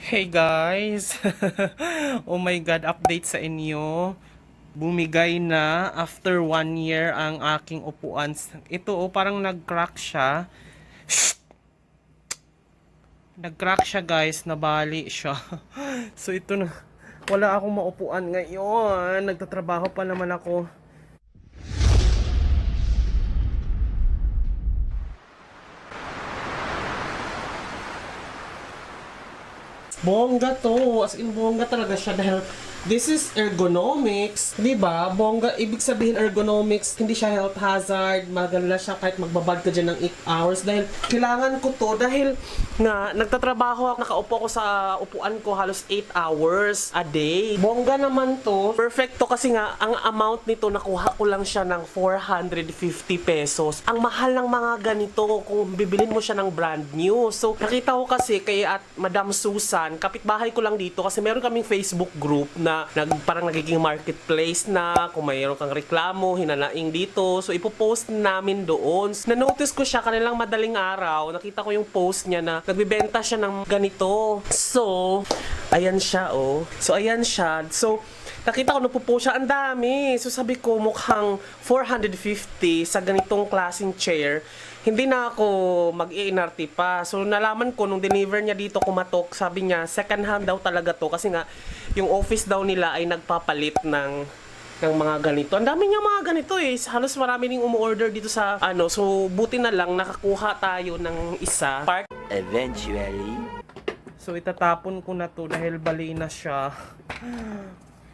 Hey guys! Oh my God, update sa inyo. Bumigay na after 1 year ang aking upuan. Ito parang nag-crack siya. Nag-crack siya guys, nabali siya. So ito na, wala akong maupuan ngayon. Nagtatrabaho pa naman ako. Bongga to. As in, bongga talaga siya dahil this is ergonomics. Diba? Bongga, ibig sabihin ergonomics, hindi siya health hazard. Maganda siya kahit magbabad ka dyan ng 8 hours. Dahil kailangan ko to dahil nga, nagtatrabaho ako, nakaupo ako sa upuan ko halos 8 hours a day. Bongga naman to. Perfecto kasi nga, ang amount nito, nakuha ko lang siya ng 450 pesos. Ang mahal ng mga ganito kung bibilin mo siya ng brand new. So, nakita ko kasi kay at Madam Susan, kapitbahay ko lang dito kasi meron kaming Facebook group na parang nagiging marketplace na kung mayroon kang reklamo, hinanaing dito. So, ipopost namin doon. Na-notice ko siya kanilang madaling araw. Nakita ko yung post niya na nagbibenta siya ng ganito. So, ayan siya, oh. So, ayan siya. So, nakita ko nagpo-post siya. Ang dami. So, sabi ko mukhang 450 sa ganitong klaseng chair. Hindi na ako mag-i-NRT pa. So, nalaman ko nung deliver niya dito kumatok, sabi niya, second hand daw talaga to. Kasi nga, yung office daw nila ay nagpapalit ng mga ganito. Ang dami niya mga ganito eh. Halos marami ning umu-order dito sa ano. So, buti na lang nakakuha tayo ng isa. Eventually. So, itatapon ko na to dahil bali na siya.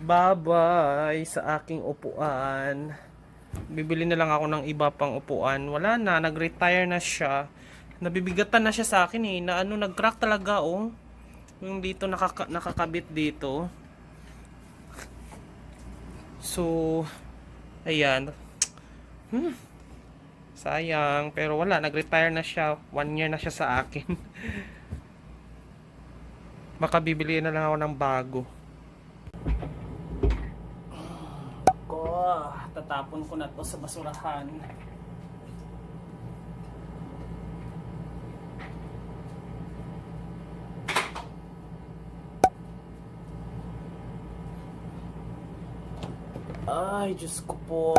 Bye-bye sa aking upuan. Bibili na lang ako ng iba pang upuan. Wala na, nag-retire na siya. Nabibigatan na siya sa akin eh. Na ano, nag-crack talaga oh. Yung dito nakakabit dito. So, ayan. Sayang, pero wala, nag-retire na siya. 1 year na siya sa akin. Baka bibili na lang ako ng bago. Tatapon ko na to sa basurahan. Ay, Diyos ko po.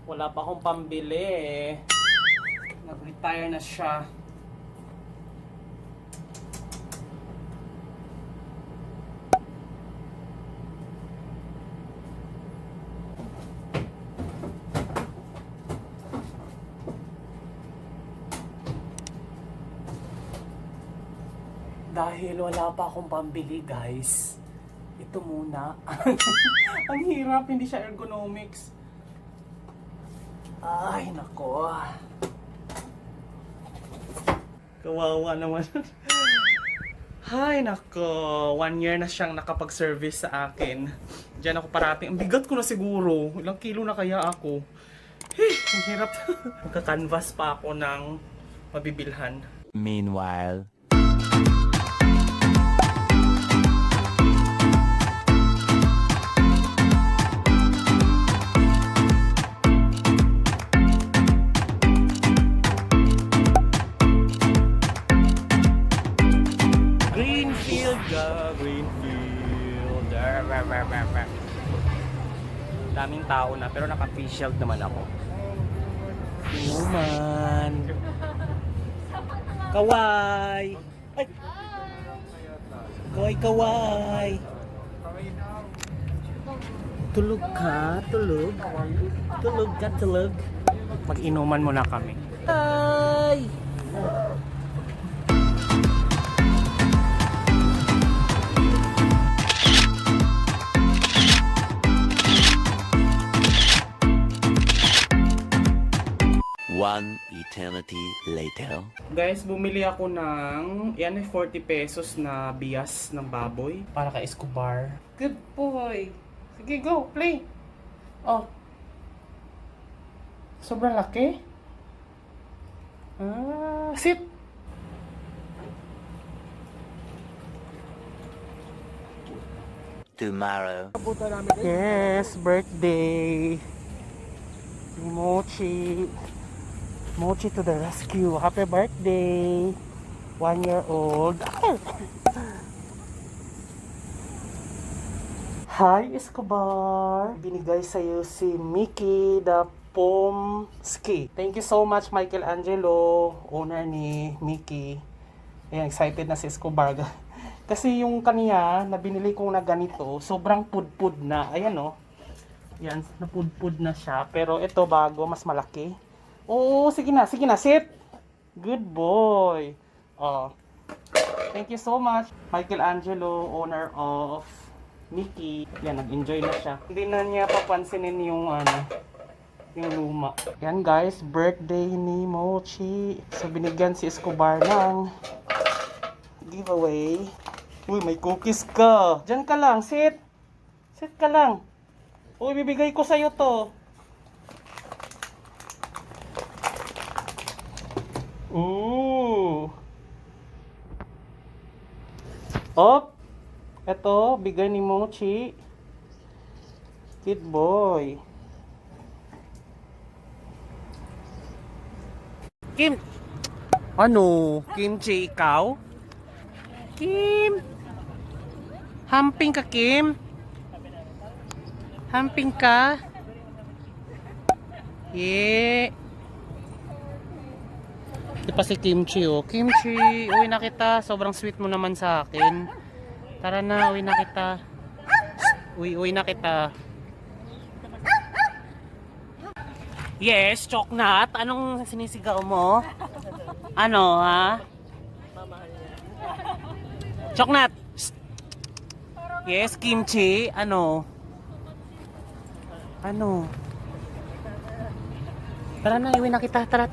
Wala pa akong pambili. Nag-retire na siya. Dahil wala pa akong pambili, guys. Ito muna. Ang hirap, hindi siya ergonomics. Ay, nako. Kawawa naman. Ay, nako. 1 year na siyang nakapag-service sa akin. Diyan ako parating. Ang bigat ko na siguro. Ilang kilo na kaya ako. Ang hirap. Magka-canvas pa ako ng mabibilhan. Meanwhile. Greenfield. Daming tao na pero naka-face shield naman ako. Inuman. Kaway. Ay. Kaway, kaway. Tulog ka, tulog. Tulog ka, tulog. Mag-inuman muna kami. Ay. 1 eternity later. Guys, bumili ako ng yan ay 40 pesos na bias ng baboy para kay Escobar. Good boy. Sige, go, play. Oh. Sobrang laki. Sit. Tomorrow. Yes, birthday. Mochi. Mochi to the rescue. Happy birthday. 1 year old. Hi, Escobar! Binigay sa'yo si Mickey the Pomsky. Thank you so much, Michelangelo, owner ni Mickey. Ayan, excited na si Escobar. Kasi yung kaniya, na binili kong na ganito, sobrang pudpud na. Ayan o. Yan, napudpud na siya. Pero ito bago, mas malaki. Oo, sige na, sit! Good boy! Oh. Thank you so much, Michelangelo, owner of Mickey. Yan, nag-enjoy na siya. Hindi na niya papansinin yung yung luma. Yan guys, birthday ni Mochi. So binigyan si Escobar ng giveaway. Uy, may cookies ka. Diyan ka lang, sit. Sit ka lang. Uy, bibigay ko sa'yo to. Ooh. Op. Ito, bigay ni Mochi. Good boy. Kim. Ano? Kimchi, ikaw? Kim. Hamping ka, Kim? Hamping ka? Yeah. Ito pa si Kimchi, oh. Kimchi, uwi na kita. Sobrang sweet mo naman sa akin. Tara na, uwi na kita. Uwi na kita. Yes, Choknat. Anong sinisigaw mo? Ano, ha? Choknat. Yes, Kimchi. Ano? Ano? Tara na, uwi na kita. Tara.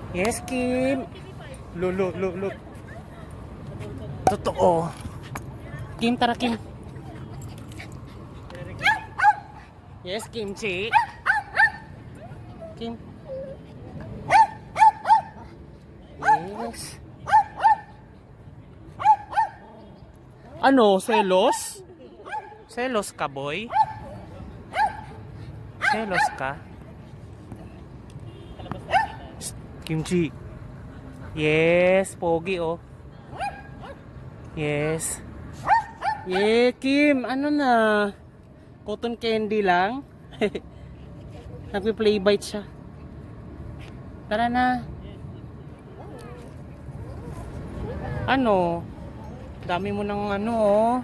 Yes, Kim. Look. Totoo. Kim, tara, Kim. Yes, Kimchi. Kim. Yes. Ano, selos? Selos ka, boy? Selos ka? Kimchi. Yes, pogi oh. Yes. Yeah, Kim, ano na? Cotton candy lang. Nagpi-play bite siya. Tara na. Ano? Dami mo ng ano oh.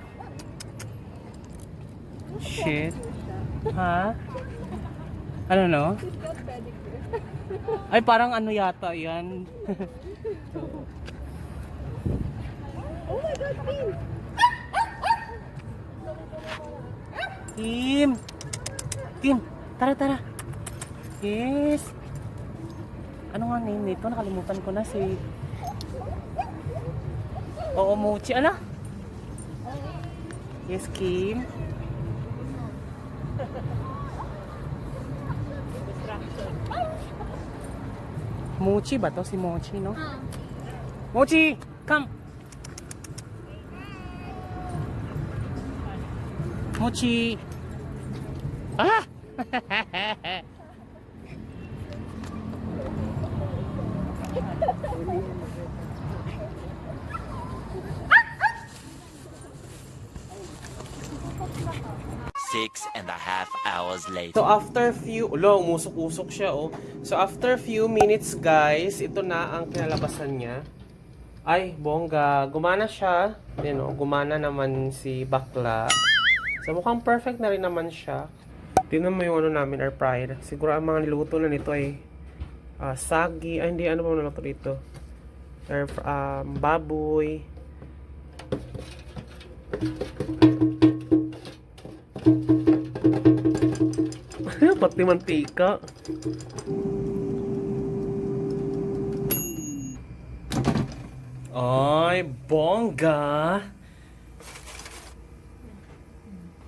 Shit. Ha? Ano no? Ay, parang ano yata yan. Oh my God, Kim! Kim, tara. Yes. Ano nga name nito? Nakalimutan ko na si... Oo, Mochi. Ala? Yes, Kim. Mochi ba to? Si Mochi, no? Mochi! Come! Mochi! Ah! 6.5 hours later. So after few, umusok-usok siya oh. So after few minutes guys, ito na ang kinalabasan niya. Ay, bongga. Gumana siya. Yan oh, gumana naman si bakla. So mukhang perfect na rin naman siya. Tingnan mo yung ano namin, air fryer. Siguro ang mga niluto na nito ay sagi. Ay, hindi, ano ba niluto dito? Baboy. Pati mantika. Ay, bongga.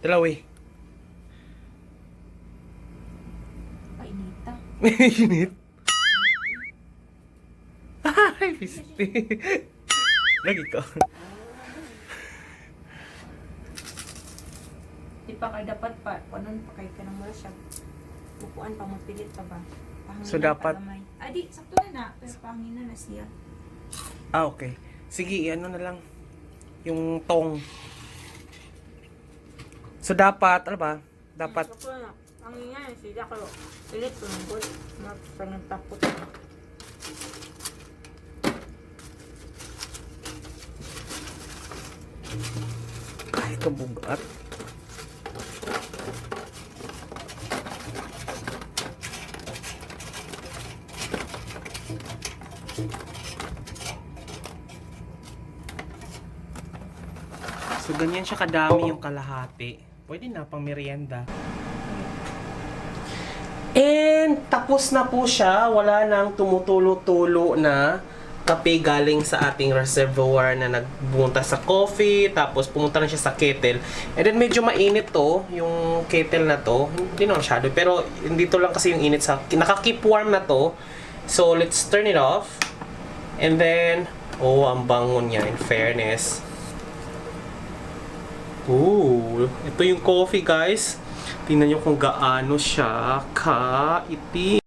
Dalawi. Painita. Unit. Ay, pisti. Lagi ko. Di pa kayo dapat pa, panon pa kayo ka ng siya. Upuan pa, mapilit pa ba? Pahangin So, na dapat- palamay. Adi, sakto na na. Pero pahangin na siya. Ah, okay. Sige, ano na lang. Yung tong. So, dapat, ano ba? Dapat, Ako na. Ang ingay, sila ko. Pilit ko ng bol. Masangang tapos. kahit kabugat. So, ganyan siya kadami yung kalahati. Pwede na pang merienda. And tapos na po siya. Wala nang tumutulo-tulo na kape galing sa ating reservoir na nagbunta sa coffee. Tapos pumunta na siya sa kettle. And then medyo mainit to, yung kettle na to. Hindi naman masyado. Pero dito lang kasi yung init sa... Naka-keep warm na to. So let's turn it off. And then... Oh, ang bango niya in fairness. Ooh, ito yung coffee guys. Tingnan nyo kung gaano siya ka-itim.